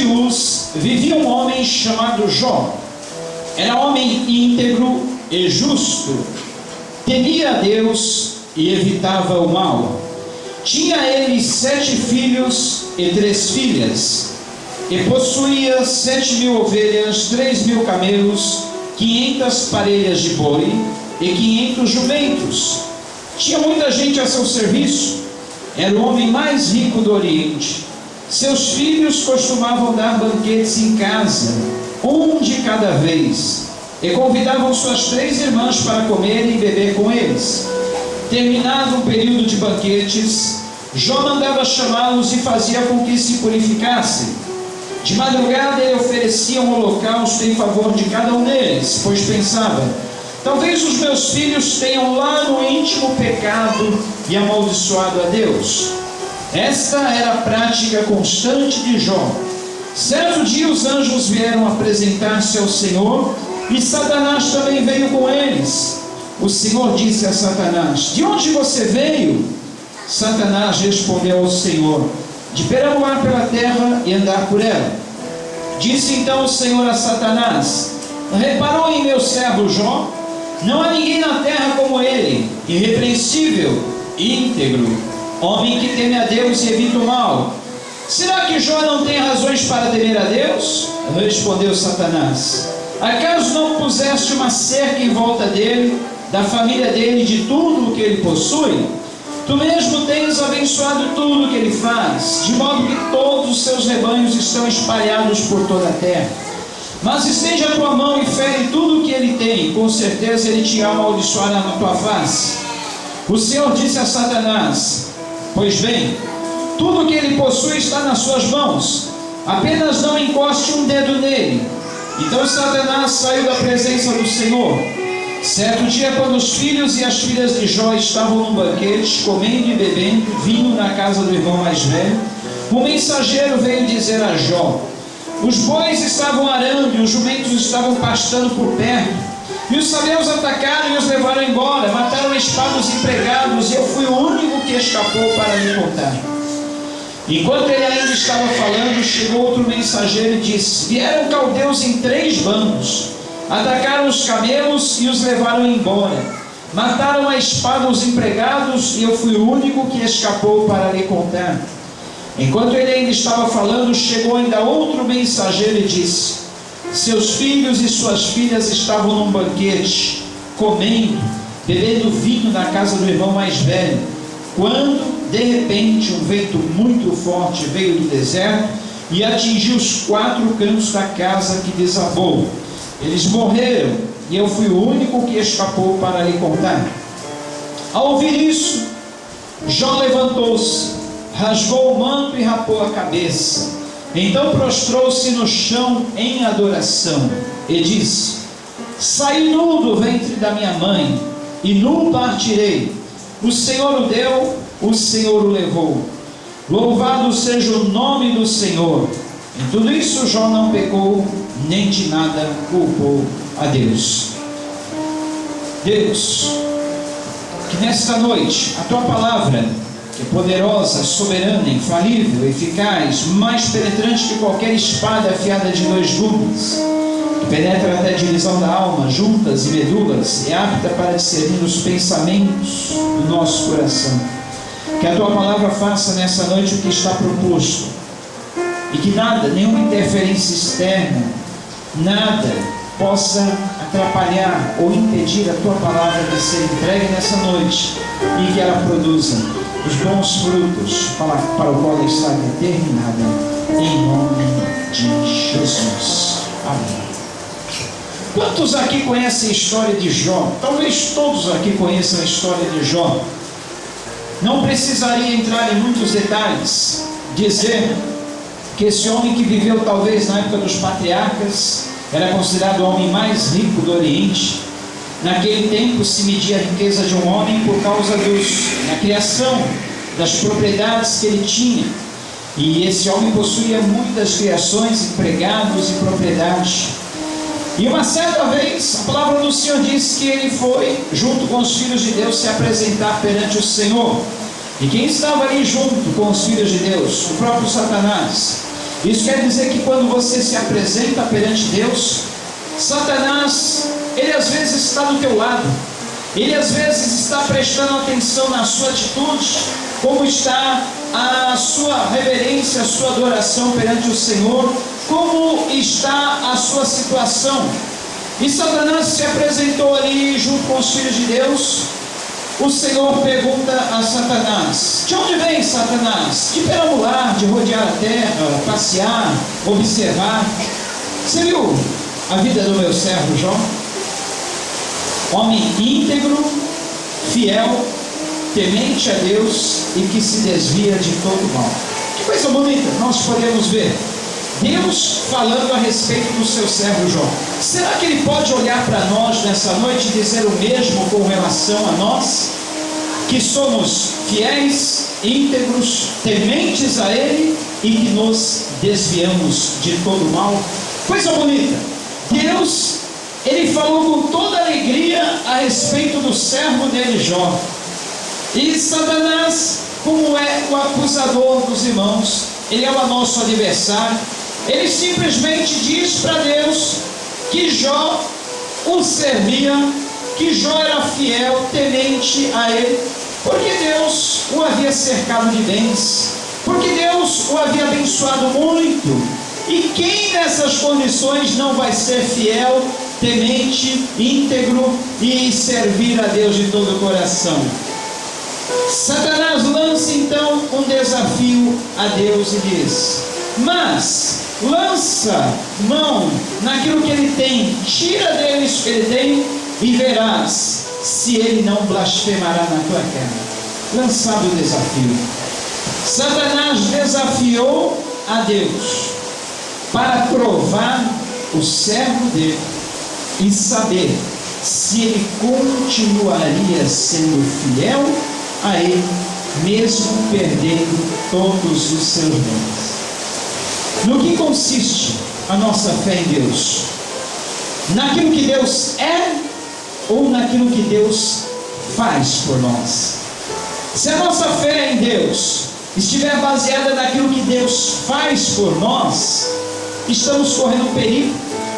Uz vivia um homem chamado Jó. Era homem íntegro e justo, temia a Deus e evitava o mal. Tinha ele 7 filhos e 3 filhas, e possuía 7.000 ovelhas, 3.000 camelos, 500 parelhas de boi e 500 jumentos. Tinha muita gente a seu serviço. Era o homem mais rico do Oriente. Seus filhos costumavam dar banquetes em casa, um de cada vez, e convidavam suas 3 irmãs para comer e beber com eles. Terminado o período de banquetes, Jó mandava chamá-los e fazia com que se purificassem. De madrugada ele oferecia um holocausto em favor de cada um deles, pois pensava: talvez os meus filhos tenham lá no íntimo pecado e amaldiçoado a Deus. Esta era a prática constante de Jó. Certo dia os anjos vieram apresentar-se ao Senhor, e Satanás também veio com eles. O Senhor disse a Satanás: de onde você veio? Satanás respondeu ao Senhor: de perambular pela terra e andar por ela. Disse então o Senhor a Satanás: reparou em meu servo Jó? Não há ninguém na terra como ele, irrepreensível, íntegro, homem que teme a Deus e evita o mal. Será que Jó não tem razões para temer a Deus? Respondeu Satanás: acaso não puseste uma cerca em volta dele, da família dele e de tudo o que ele possui? Tu mesmo tens abençoado tudo o que ele faz, de modo que todos os seus rebanhos estão espalhados por toda a terra. Mas estende a tua mão e fere tudo o que ele tem, com certeza ele te amaldiçoará na tua face. O Senhor disse a Satanás: pois bem, tudo o que ele possui está nas suas mãos, apenas não encoste um dedo nele. Então Satanás saiu da presença do Senhor. Certo dia, quando os filhos e as filhas de Jó estavam num banquete, comendo e bebendo vinho na casa do irmão mais velho, um mensageiro veio dizer a Jó: os bois estavam arando e os jumentos estavam pastando por perto, e os sabeus atacaram e os levaram embora, mataram a espada os empregados, e eu fui o único que escapou para lhe contar. Enquanto ele ainda estava falando, chegou outro mensageiro e disse: vieram caldeus em 3 bandos, atacaram os camelos e os levaram embora, mataram a espada os empregados, e eu fui o único que escapou para lhe contar. Enquanto ele ainda estava falando, chegou ainda outro mensageiro e disse: seus filhos e suas filhas estavam num banquete, comendo, bebendo vinho na casa do irmão mais velho, quando, de repente, um vento muito forte veio do deserto e atingiu os 4 cantos da casa, que desabou. Eles morreram, e eu fui o único que escapou para lhe contar. Ao ouvir isso, Jó levantou-se, rasgou o manto e rapou a cabeça. Então prostrou-se no chão em adoração e disse: saí nu do ventre da minha mãe, e nu partirei. O Senhor o deu, o Senhor o levou. Louvado seja o nome do Senhor. Em tudo isso Jó não pecou, nem de nada culpou a Deus. Deus, que nesta noite a tua palavra, que é poderosa, soberana, infalível, eficaz, mais penetrante que qualquer espada afiada de 2 gumes, que penetra até a divisão da alma, juntas e medulas, e apta para discernir os pensamentos do nosso coração. Que a tua palavra faça nessa noite o que está proposto, e que nada, nenhuma interferência externa, nada possa atrapalhar ou impedir a tua palavra de ser entregue nessa noite, e que ela produza os bons frutos para o qual está determinada, em nome de Jesus. Amém. Quantos aqui conhecem a história de Jó? Talvez todos aqui conheçam a história de Jó. Não precisaria entrar em muitos detalhes, dizer que esse homem, que viveu talvez na época dos patriarcas, era considerado o homem mais rico do Oriente. Naquele tempo se media a riqueza de um homem por causa da criação, das propriedades que ele tinha. E esse homem possuía muitas criações, empregados e propriedades. E uma certa vez, a palavra do Senhor diz que ele foi, junto com os filhos de Deus, se apresentar perante o Senhor. E quem estava ali junto com os filhos de Deus? O próprio Satanás. Isso quer dizer que quando você se apresenta perante Deus, Satanás, ele às vezes está do teu lado, ele às vezes está prestando atenção na sua atitude, como está a sua reverência, a sua adoração perante o Senhor, como está a sua situação. E Satanás se apresentou ali junto com os filhos de Deus. O Senhor pergunta a Satanás: de onde vem, Satanás? De perambular, de rodear a terra, passear, observar. Você viu a vida do meu servo Jó? Homem íntegro, fiel, temente a Deus e que se desvia de todo mal. Que coisa bonita nós podemos ver Deus falando a respeito do seu servo Jó. Será que Ele pode olhar para nós nessa noite e dizer o mesmo com relação a nós? Que somos fiéis, íntegros, tementes a Ele e que nos desviamos de todo mal? Coisa bonita. Deus, Ele falou com toda alegria a respeito do servo dele Jó. E Satanás, como é o acusador dos irmãos, ele é o nosso adversário, ele simplesmente diz para Deus que Jó o servia, que Jó era fiel, temente a ele, porque Deus o havia cercado de bens, porque Deus o havia abençoado muito. E quem nessas condições não vai ser fiel, temente, íntegro e servir a Deus de todo o coração? Satanás lança então um desafio a Deus e diz: mas lança mão naquilo que ele tem, tira dele isso que ele tem, e verás se ele não blasfemará na tua cara. Lançado o desafio, Satanás desafiou a Deus para provar o servo dele e saber se ele continuaria sendo fiel a ele, mesmo perdendo todos os seus bens. No que consiste a nossa fé em Deus? Naquilo que Deus é ou naquilo que Deus faz por nós? Se a nossa fé em Deus estiver baseada naquilo que Deus faz por nós, estamos correndo perigo,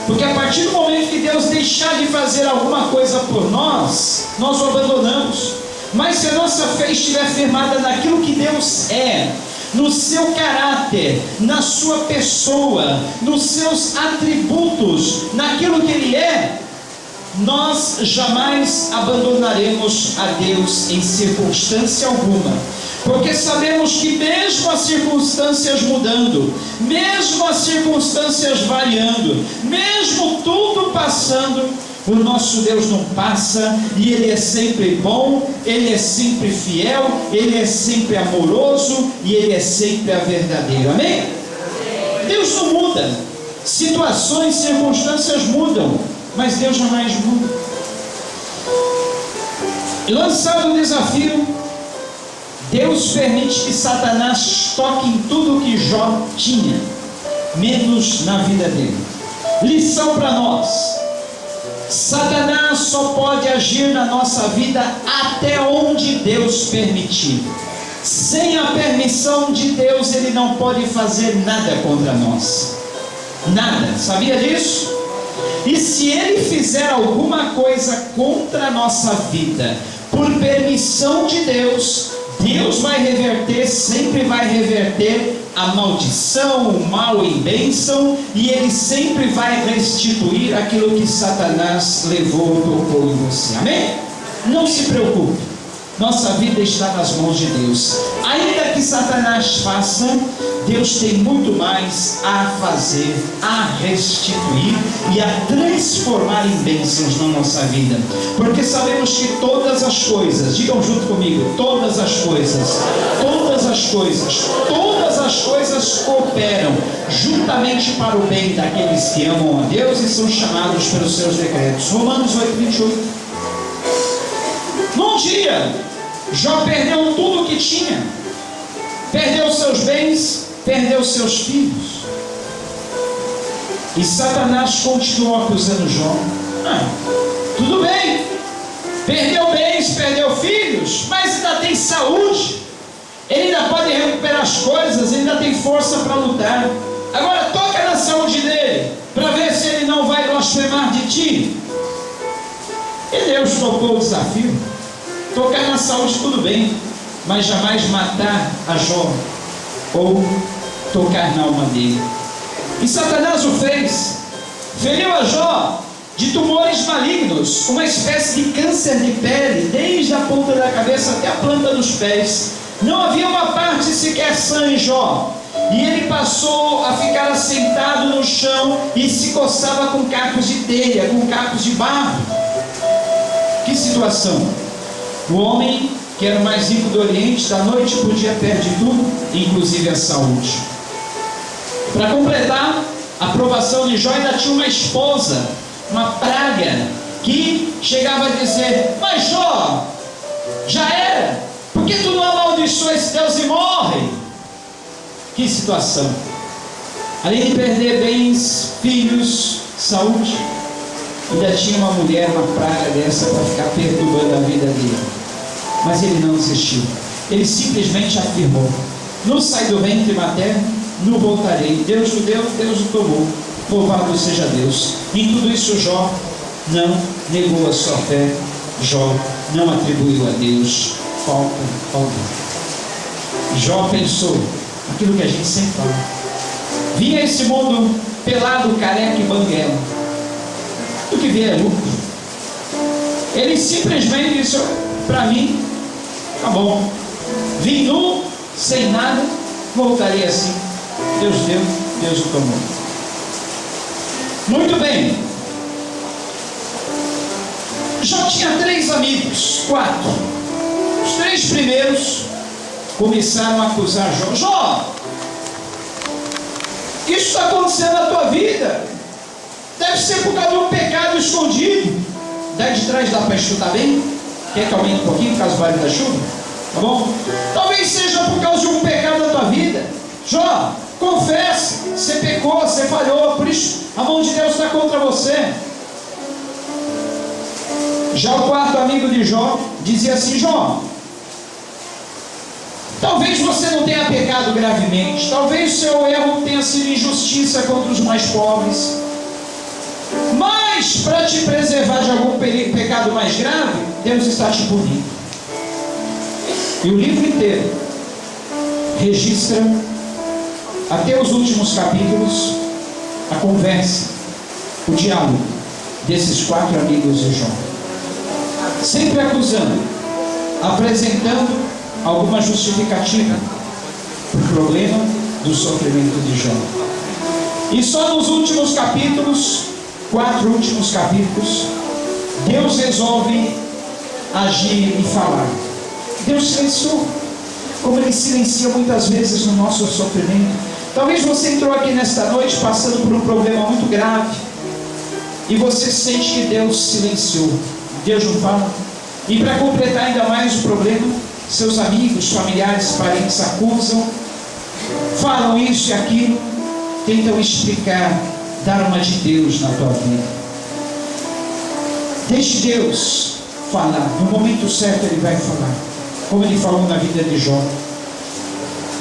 porque a partir do momento que Deus deixar de fazer alguma coisa por nós, nós o abandonamos. Mas se a nossa fé estiver firmada naquilo que Deus é, no seu caráter, na sua pessoa, nos seus atributos, naquilo que Ele é, nós jamais abandonaremos a Deus em circunstância alguma, porque sabemos que mesmo as circunstâncias mudando, mesmo as circunstâncias variando, mesmo tudo passando, o nosso Deus não passa, e Ele é sempre bom, Ele é sempre fiel, Ele é sempre amoroso, e Ele é sempre a verdadeira. Amém? Deus não muda, situações, circunstâncias mudam, mas Deus jamais muda. Lançado o desafio, Deus permite que Satanás toque em tudo que Jó tinha, menos na vida dele. Lição para nós: Satanás só pode agir na nossa vida até onde Deus permitir. Sem a permissão de Deus, ele não pode fazer nada contra nós. Nada. Sabia disso? E se ele fizer alguma coisa contra a nossa vida, por permissão de Deus, Deus vai reverter, sempre vai reverter a maldição, o mal em bênção, e Ele sempre vai restituir aquilo que Satanás levou ou tocou em você. Amém? Não se preocupe, nossa vida está nas mãos de Deus. Ainda que Satanás faça, Deus tem muito mais a fazer, a restituir e a transformar em bênçãos na nossa vida, porque sabemos que todas as coisas, digam junto comigo, todas as coisas cooperam juntamente para o bem daqueles que amam a Deus e são chamados pelos seus decretos. Romanos 8:28. Num dia, Jó perdeu tudo o que tinha, perdeu seus bens, perdeu seus filhos, e Satanás continuou acusando Jó. Tudo bem, perdeu bens, perdeu filhos, mas ainda tem saúde, ele ainda pode recuperar as coisas, ele ainda tem força para lutar. Agora toca na saúde dele, para ver se ele não vai blasfemar de ti. E Deus topou o desafio. Tocar na saúde tudo bem, mas jamais matar a Jó ou tocar na alma dele. E Satanás o fez. Feriu a Jó de tumores malignos, uma espécie de câncer de pele, desde a ponta da cabeça até a planta dos pés. Não havia uma parte sequer sã em Jó. E ele passou a ficar assentado no chão e se coçava com cacos de telha, com cacos de barro. Que situação! O homem, que era o mais rico do Oriente, da noite para o dia perde tudo, inclusive a saúde. Para completar, a aprovação de Jó ainda tinha uma esposa, uma praga, que chegava a dizer: mas Jó, já era, por que tu não amaldiçoa esse Deus e morre? Que situação! Além de perder bens, filhos, saúde, ainda tinha uma mulher, uma praga dessa para ficar perturbando a vida dele. Mas ele não desistiu. Ele simplesmente afirmou: não sai do ventre materno, não voltarei. Deus o deu, Deus o tomou. Louvado seja Deus. Em tudo isso Jó não negou a sua fé. Jó não atribuiu a Deus falta alguma. Jó pensou aquilo que a gente sempre fala: vinha esse mundo pelado, careca e banguela, o que vier é lucro. Ele simplesmente disse: para mim, tá bom, vim nu, sem nada, voltarei assim. Deus deu, Deus o tomou. Muito bem. Jó tinha 3 amigos, 4. Os 3 primeiros começaram a acusar Jó: Jó, isso está acontecendo na tua vida, deve ser por causa de um pecado escondido. Daí de trás dá para escutar bem? Quer que aumente um pouquinho por causa do barulho da chuva? Tá bom? Talvez seja por causa de um pecado da tua vida. Jó, confesse, você pecou, você falhou, por isso a mão de Deus está contra você. Já o 4º amigo de Jó dizia assim: Jó, talvez você não tenha pecado gravemente, talvez o seu erro tenha sido injustiça contra os mais pobres, mas para te preservar de algum pecado mais grave, Deus está te punindo. E o livro inteiro registra, até os últimos capítulos, a conversa, o diálogo desses 4 amigos de Jó, sempre acusando, apresentando alguma justificativa para o problema do sofrimento de Jó. E só nos últimos capítulos, 4 últimos capítulos, Deus resolve agir e falar. Deus silenciou, como Ele silencia muitas vezes no nosso sofrimento. Talvez você entrou aqui nesta noite passando por um problema muito grave e você sente que Deus silenciou. Deus não fala. E para completar ainda mais o problema, seus amigos, familiares, parentes acusam, falam isso e aquilo, tentam explicar, dar uma de Deus na tua vida. Deixe Deus falar. No momento certo Ele vai falar, como Ele falou na vida de Jó.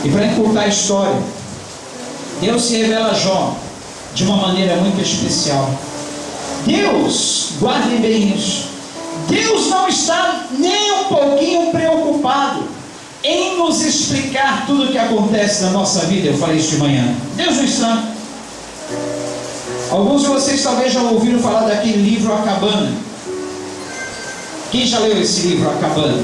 E para encurtar a história, Deus se revela a Jó de uma maneira muito especial. Deus, guardem bem isso, Deus não está nem um pouquinho preocupado em nos explicar tudo o que acontece na nossa vida. Eu falei isso de manhã. Deus não está. Alguns de vocês talvez já ouviram falar daquele livro A Cabana. Quem já leu esse livro, A Cabana?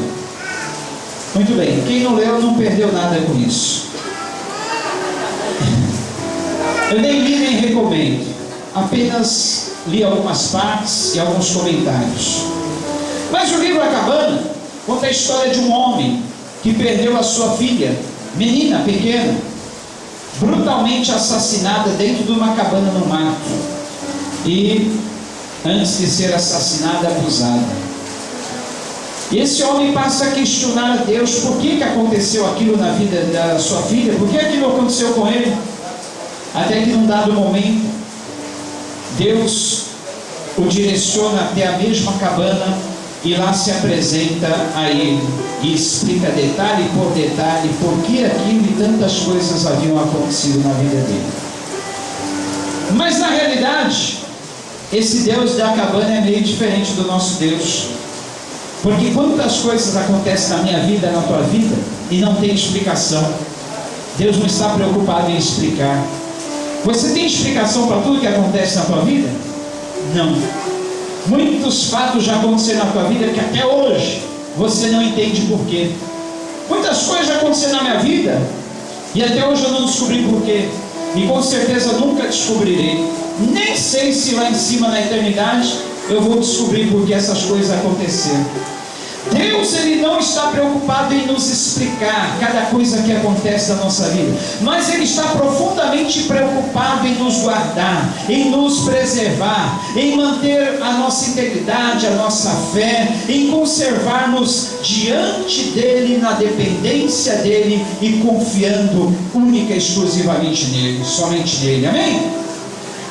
Muito bem. Quem não leu não perdeu nada com isso. Eu nem li nem recomendo, apenas li algumas partes e alguns comentários. Mas o livro A Cabana conta a história de um homem que perdeu a sua filha, menina pequena, brutalmente assassinada dentro de uma cabana no mato, e antes de ser assassinada, abusada. E esse homem passa a questionar a Deus por que aconteceu aquilo na vida da sua filha, por que aquilo aconteceu com ele. Até que num dado momento, Deus o direciona até a mesma cabana e lá se apresenta a ele e explica detalhe por detalhe por que aquilo e tantas coisas haviam acontecido na vida dele. Mas na realidade, esse Deus da cabana é meio diferente do nosso Deus. Porque quantas coisas acontecem na minha vida, na tua vida, e não tem explicação. Deus não está preocupado em explicar. Você tem explicação para tudo que acontece na tua vida? Não. Muitos fatos já aconteceram na tua vida que até hoje você não entende porquê. Muitas coisas já aconteceram na minha vida e até hoje eu não descobri porquê. E com certeza nunca descobrirei. Nem sei se lá em cima na eternidade eu vou descobrir por que essas coisas aconteceram. Deus, Ele não está preocupado em nos explicar cada coisa que acontece na nossa vida, mas Ele está profundamente preocupado em nos guardar, em nos preservar, em manter a nossa integridade, a nossa fé, em conservar-nos diante dEle, na dependência dEle e confiando única e exclusivamente nele, somente nele, amém?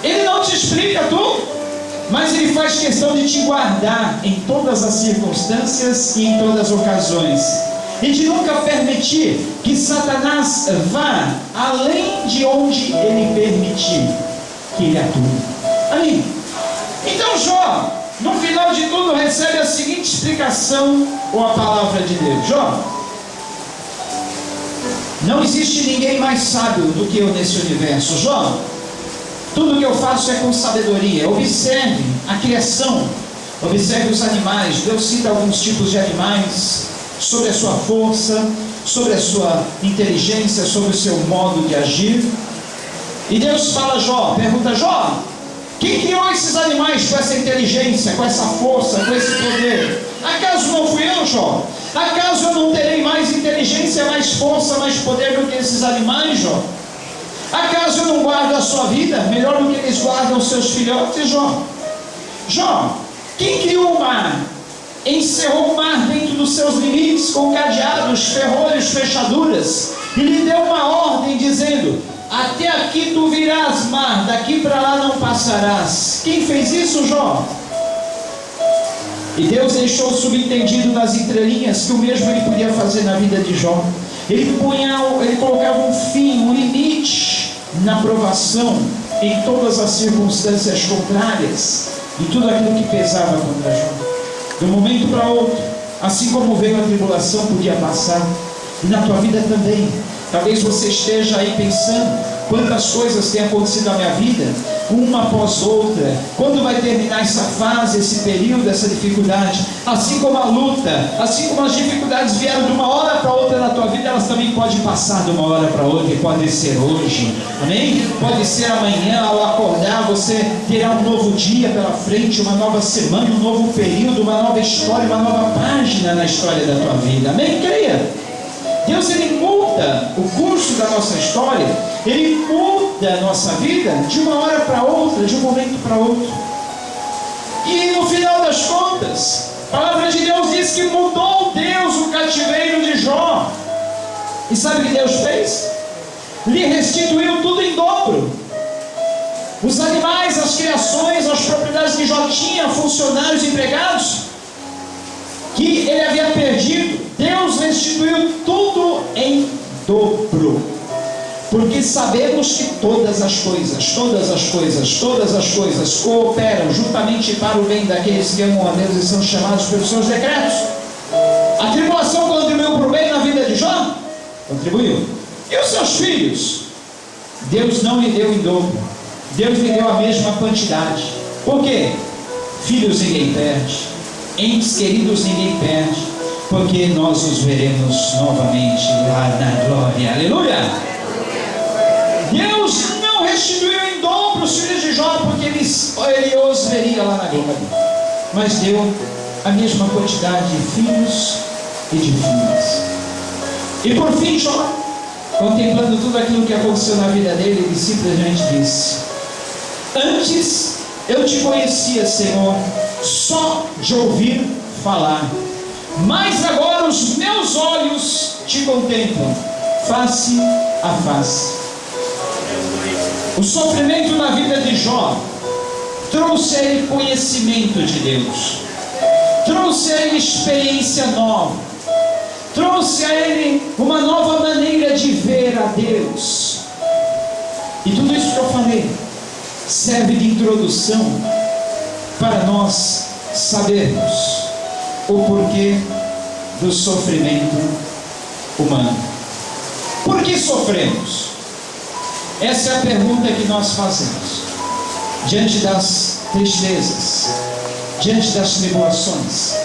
Ele não te explica tudo, mas Ele faz questão de te guardar em todas as circunstâncias e em todas as ocasiões, e de nunca permitir que Satanás vá além de onde Ele permitir que ele atue. Amém? Então Jó, no final de tudo, recebe a seguinte explicação ou a palavra de Deus: Jó, não existe ninguém mais sábio do que eu nesse universo. Jó, tudo que eu faço é com sabedoria. Observe a criação, observe os animais. Deus cita alguns tipos de animais, sobre a sua força, sobre a sua inteligência, sobre o seu modo de agir. E Deus fala a Jó, pergunta: Jó, quem criou esses animais com essa inteligência, com essa força, com esse poder? Acaso não fui eu, Jó? Acaso eu não terei mais inteligência, mais força, mais poder do que esses animais, Jó? Acaso eu não guardo a sua vida melhor do que eles guardam os seus filhotes, Jó? Jó, quem criou o mar, encerrou o mar dentro dos seus limites, com cadeados, ferrolhos, fechaduras, e lhe deu uma ordem dizendo: até aqui tu virás, mar, daqui para lá não passarás. Quem fez isso, Jó? E Deus deixou subentendido nas entrelinhas que o mesmo Ele podia fazer na vida de Jó. Ele colocava um fim, um limite na provação, em todas as circunstâncias contrárias, e tudo aquilo que pesava contra Jó. De um momento para outro, assim como veio a tribulação, podia passar. E na tua vida também. Talvez você esteja aí pensando: quantas coisas têm acontecido na minha vida, uma após outra. Quando vai terminar essa fase, esse período, essa dificuldade? Assim como a luta, assim como as dificuldades vieram de uma hora para outra na tua vida, elas também podem passar de uma hora para outra, e pode ser hoje, amém? Pode ser amanhã, ao acordar, você terá um novo dia pela frente, uma nova semana, um novo período, uma nova história, uma nova página na história da tua vida, amém? Creia! Deus, Ele muda o curso da nossa história, Ele muda a nossa vida de uma hora para outra, de um momento para outro. E no final das contas, a palavra de Deus diz que mudou Deus o cativeiro de Jó. E sabe o que Deus fez? Lhe restituiu tudo em dobro. Os animais, as criações, as propriedades que Jó tinha, funcionários, empregados, que ele havia perdido, Deus restituiu tudo em dobro. Porque sabemos que todas as coisas cooperam juntamente para o bem daqueles que amam a Deus e são chamados pelos seus decretos. A tribulação contribuiu para o bem na vida de Jó? Contribuiu. E os seus filhos? Deus não lhe deu em dobro. Deus lhe deu a mesma quantidade. Por quê? Filhos ninguém perde, entes queridos ninguém perde, porque nós os veremos novamente lá na glória. Aleluia! Deus não restituiu em dobro os filhos de Jó, porque ele os veria lá na glória, mas deu a mesma quantidade de filhos e de filhas. E por fim, Jó, contemplando tudo aquilo que aconteceu na vida dele, ele simplesmente disse: antes eu te conhecia, Senhor, só de ouvir falar, mas agora os meus olhos te contemplam face a face. O sofrimento na vida de Jó trouxe a ele conhecimento de Deus, trouxe a ele experiência nova, trouxe a ele uma nova maneira de ver a Deus. E tudo isso que eu falei serve de introdução para nós sabermos o porquê do sofrimento humano. Por que sofremos? Essa é a pergunta que nós fazemos diante das tristezas, diante das tribulações,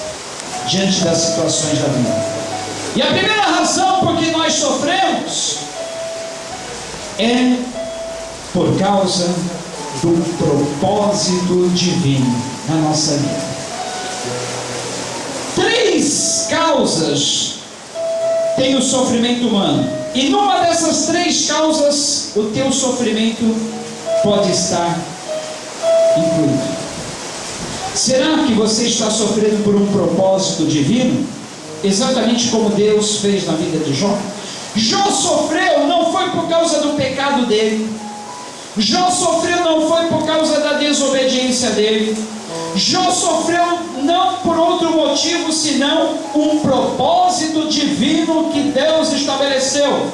diante das situações da vida. E a primeira razão por que nós sofremos é por causa do propósito divino na nossa vida. 3 causas tem o sofrimento humano, e numa dessas 3 causas o teu sofrimento pode estar incluído. Será que você está sofrendo por um propósito divino? Exatamente como Deus fez na vida de Jó. Jó sofreu não foi por causa do pecado dele. Jó sofreu não foi por causa da desobediência dele. Jó sofreu não por outro motivo senão um propósito divino que Deus estabeleceu.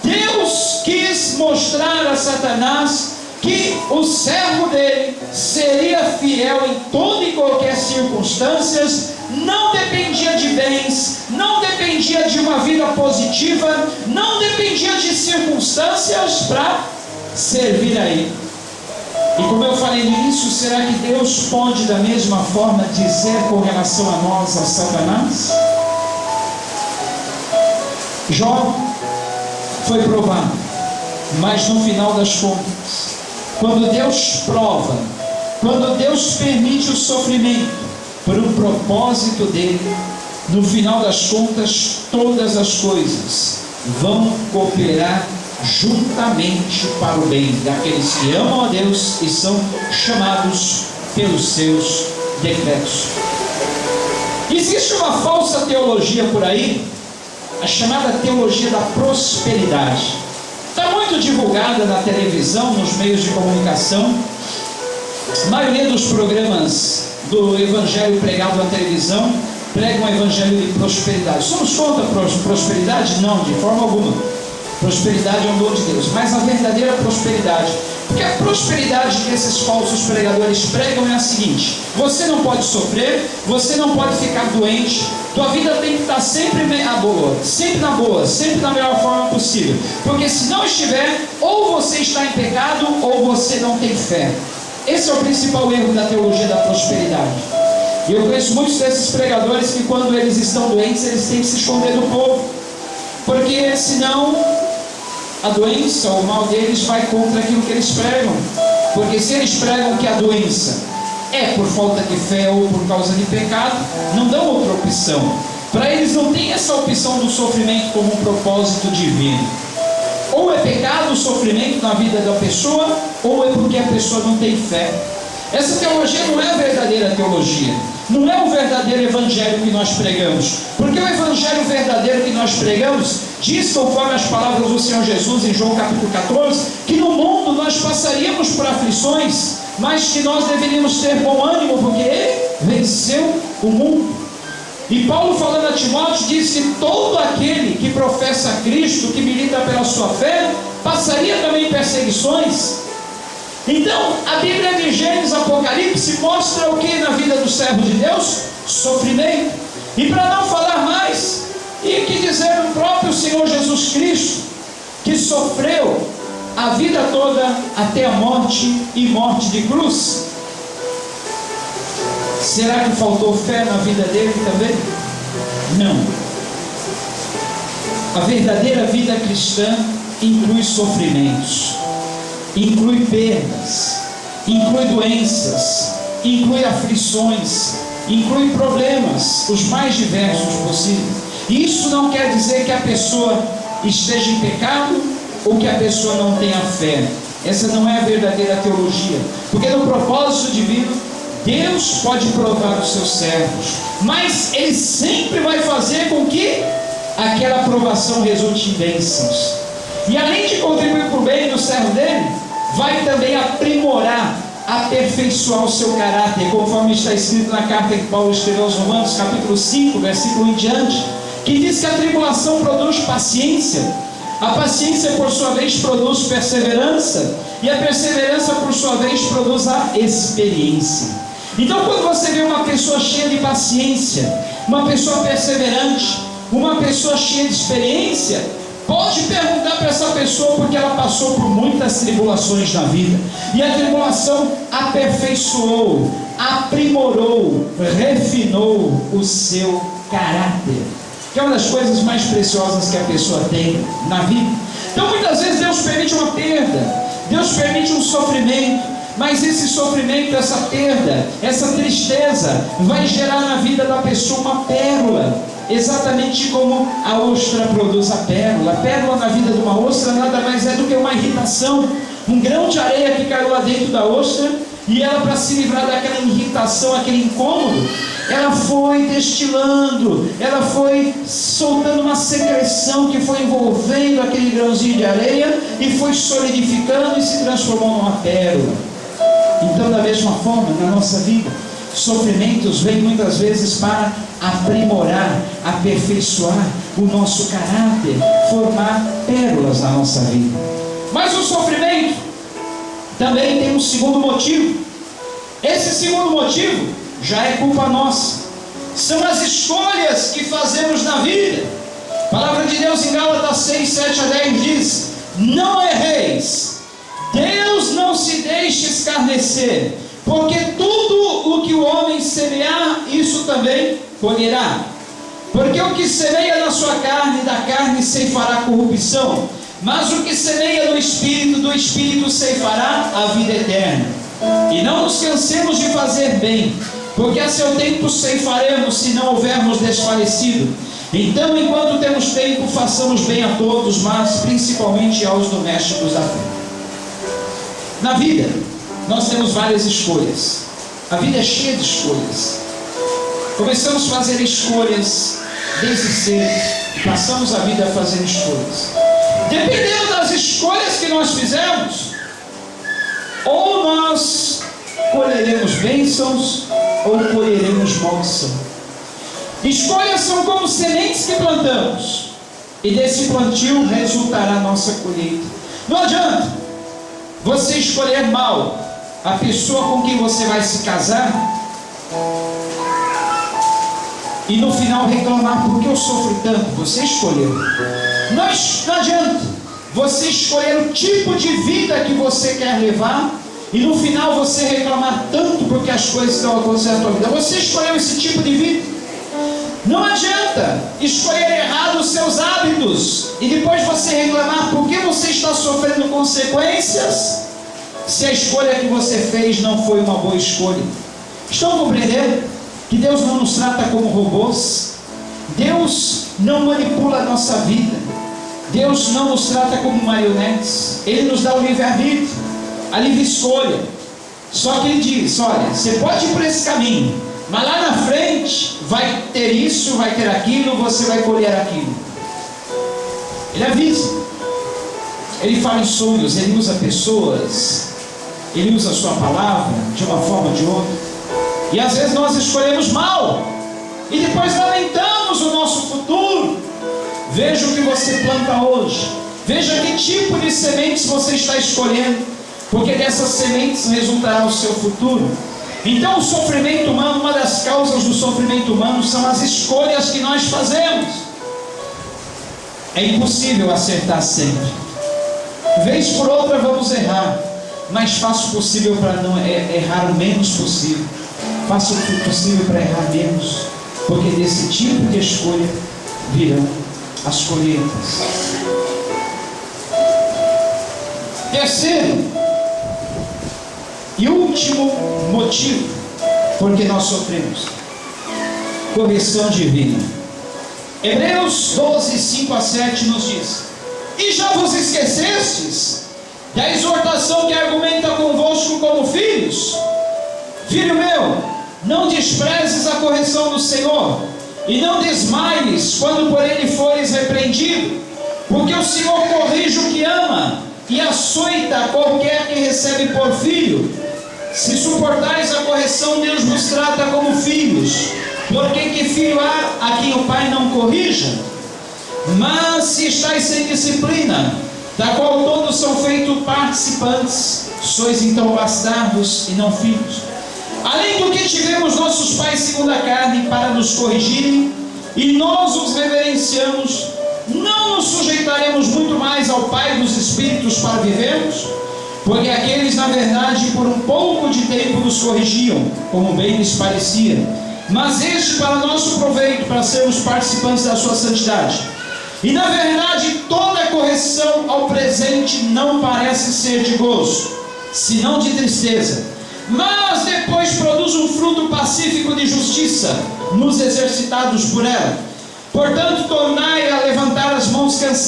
Deus quis mostrar a Satanás que o servo dele seria fiel em toda e qualquer circunstâncias, não dependia de bens, não dependia de uma vida positiva, não dependia de circunstâncias para servir a ele. E como eu falei no início, será que Deus pode da mesma forma dizer com relação a nós, a Satanás? Jó foi provado, mas no final das contas, quando Deus prova, quando Deus permite o sofrimento por um propósito dele, no final das contas, todas as coisas vão cooperar juntamente para o bem daqueles que amam a Deus e são chamados pelos seus decretos. Existe uma falsa teologia por aí, a chamada teologia da prosperidade. Está muito divulgada na televisão, nos meios de comunicação. A maioria dos programas do evangelho pregado na televisão pregam um evangelho de prosperidade. Somos contra a prosperidade? Não, de forma alguma. Prosperidade é um dom de Deus, mas a verdadeira prosperidade, porque a prosperidade que esses falsos pregadores pregam é a seguinte: você não pode sofrer, você não pode ficar doente, tua vida tem que estar sempre na boa, sempre da melhor forma possível, porque se não estiver, ou você está em pecado, ou você não tem fé. Esse é o principal erro da teologia da prosperidade. E eu conheço muitos desses pregadores que quando eles estão doentes, eles têm que se esconder do povo, porque senão a doença, o mal deles vai contra aquilo que eles pregam. Porque se eles pregam que a doença é por falta de fé ou por causa de pecado, não dão outra opção. Para eles não tem essa opção do sofrimento como um propósito divino. Ou é pecado o sofrimento na vida da pessoa, ou é porque a pessoa não tem fé. Essa teologia não é a verdadeira teologia, não é o verdadeiro evangelho que nós pregamos, porque o evangelho verdadeiro que nós pregamos diz, conforme as palavras do Senhor Jesus em João capítulo 14, que no mundo nós passaríamos por aflições, mas que nós deveríamos ter bom ânimo, porque Ele venceu o mundo. E Paulo, falando a Timóteo, diz que todo aquele que professa Cristo, que milita pela sua fé, passaria também perseguições. Então, a Bíblia de Gênesis, Apocalipse mostra o que na vida do servo de Deus? Sofrimento. E para não falar mais, e que dizer o próprio Senhor Jesus Cristo, que sofreu a vida toda até a morte e morte de cruz. Será que faltou fé na vida dele também? Não. A verdadeira vida cristã inclui sofrimentos, inclui perdas, inclui doenças, inclui aflições, inclui problemas, os mais diversos possíveis. Isso não quer dizer que a pessoa esteja em pecado ou que a pessoa não tenha fé. Essa não é a verdadeira teologia, porque no propósito divino Deus pode provar os seus servos, mas Ele sempre vai fazer com que aquela provação resulte em bênçãos. E além de contribuir para o bem do servo dele, vai também aprimorar, aperfeiçoar o seu caráter, conforme está escrito na carta que Paulo escreveu aos Romanos, capítulo 5, versículo em diante, que diz que a tribulação produz paciência, a paciência por sua vez produz perseverança, E a perseverança, por sua vez, produz a experiência. Então, quando você vê uma pessoa cheia de paciência, uma pessoa perseverante, uma pessoa cheia de experiência, pode perguntar para essa pessoa, porque ela passou por muitas tribulações na vida, e a tribulação aperfeiçoou, aprimorou, refinou o seu caráter, que é uma das coisas mais preciosas que a pessoa tem na vida. Então, muitas vezes Deus permite uma perda, Deus permite um sofrimento, mas esse sofrimento, essa perda, essa tristeza vai gerar na vida da pessoa uma pérola, exatamente como a ostra produz a pérola. A pérola na vida de uma ostra nada mais é do que uma irritação, um grão de areia que caiu lá dentro da ostra, e ela, para se livrar daquela irritação, aquele incômodo, ela foi destilando, ela foi soltando uma secreção que foi envolvendo aquele grãozinho de areia e foi solidificando e se transformou numa pérola. Então, da mesma forma, na nossa vida, sofrimentos vêm muitas vezes para aprimorar, aperfeiçoar o nosso caráter, formar pérolas na nossa vida. Mas o sofrimento também tem um segundo motivo. Esse segundo motivo já é culpa nossa. São as escolhas que fazemos na vida. A palavra de Deus em Gálatas 6, 7 a 10 diz: não erreis, Deus não se deixe escarnecer, porque tudo o que o homem semear, isso também colherá. Porque o que semeia na sua carne, da carne ceifará corrupção, mas o que semeia no Espírito, do Espírito ceifará a vida eterna. E não nos cansemos de fazer bem, porque a seu tempo ceifaremos, se não houvermos desfalecido. Então, enquanto temos tempo, façamos bem a todos, mas principalmente aos domésticos da fé. Na vida, nós temos várias escolhas. A vida é cheia de escolhas. Começamos a fazer escolhas desde cedo, passamos a vida fazendo escolhas. Dependendo das escolhas que nós fizemos, ou nós colheremos bênçãos, ou colheremos maldição. Escolhas são como sementes que plantamos, e desse plantio resultará a nossa colheita. Não adianta você escolher mal a pessoa com quem você vai se casar, e no final reclamar: porque eu sofro tanto. Você escolheu. Não adianta você escolher o tipo de vida que você quer levar, e no final você reclamar tanto porque as coisas estão acontecendo na tua vida. Você escolheu esse tipo de vida. Não adianta escolher errado os seus hábitos e depois você reclamar porque você está sofrendo consequências, se a escolha que você fez não foi uma boa escolha. Estão compreendendo que Deus não nos trata como robôs? Deus não manipula a nossa vida. Deus não nos trata como marionetes. Ele nos dá o livre-arbítrio, a livre escolha. Só que Ele diz: olha, você pode ir por esse caminho, mas lá na frente vai ter isso, vai ter aquilo, você vai colher aquilo. Ele avisa. Ele fala em sonhos, Ele usa pessoas, Ele usa a sua palavra de uma forma ou de outra. E às vezes nós escolhemos mal, e depois lamentamos o nosso futuro. Veja o que você planta hoje, veja que tipo de sementes você está escolhendo, porque dessas sementes resultará o seu futuro. Então, o sofrimento humano, uma das causas do sofrimento humano são as escolhas que nós fazemos. É impossível acertar sempre. Vez por outra vamos errar, mas faça o possível para não errar o menos possível. Faça o possível para errar menos, porque desse tipo de escolha virão as colheitas. Terceiro e último motivo porque nós sofremos: correção divina. Hebreus 12, 5 a 7 nos diz: e já vos esquecestes da exortação que argumenta convosco como filhos? Filho meu, não desprezes a correção do Senhor, e não desmaies quando por Ele fores repreendido, porque o Senhor corrige o que ama, e açoita qualquer que recebe por filho. Se suportais a correção, Deus vos trata como filhos. Porque que filho há a quem o pai não corrija? Mas se estáis sem disciplina, da qual todos são feitos participantes, sois então bastardos e não filhos. Além do que tivemos nossos pais segundo a carne para nos corrigirem, e nós os reverenciamos, não nos sujeitaremos muito mais ao Pai dos Espíritos para vivermos? Porque aqueles, na verdade, por um pouco de tempo nos corrigiam, como bem lhes parecia, mas este para nosso proveito, para sermos participantes da sua santidade. E na verdade, toda correção ao presente não parece ser de gozo, senão de tristeza, mas depois produz um fruto pacífico de justiça, nos exercitados por ela. Portanto, tornai a levantar as mãos cansadas,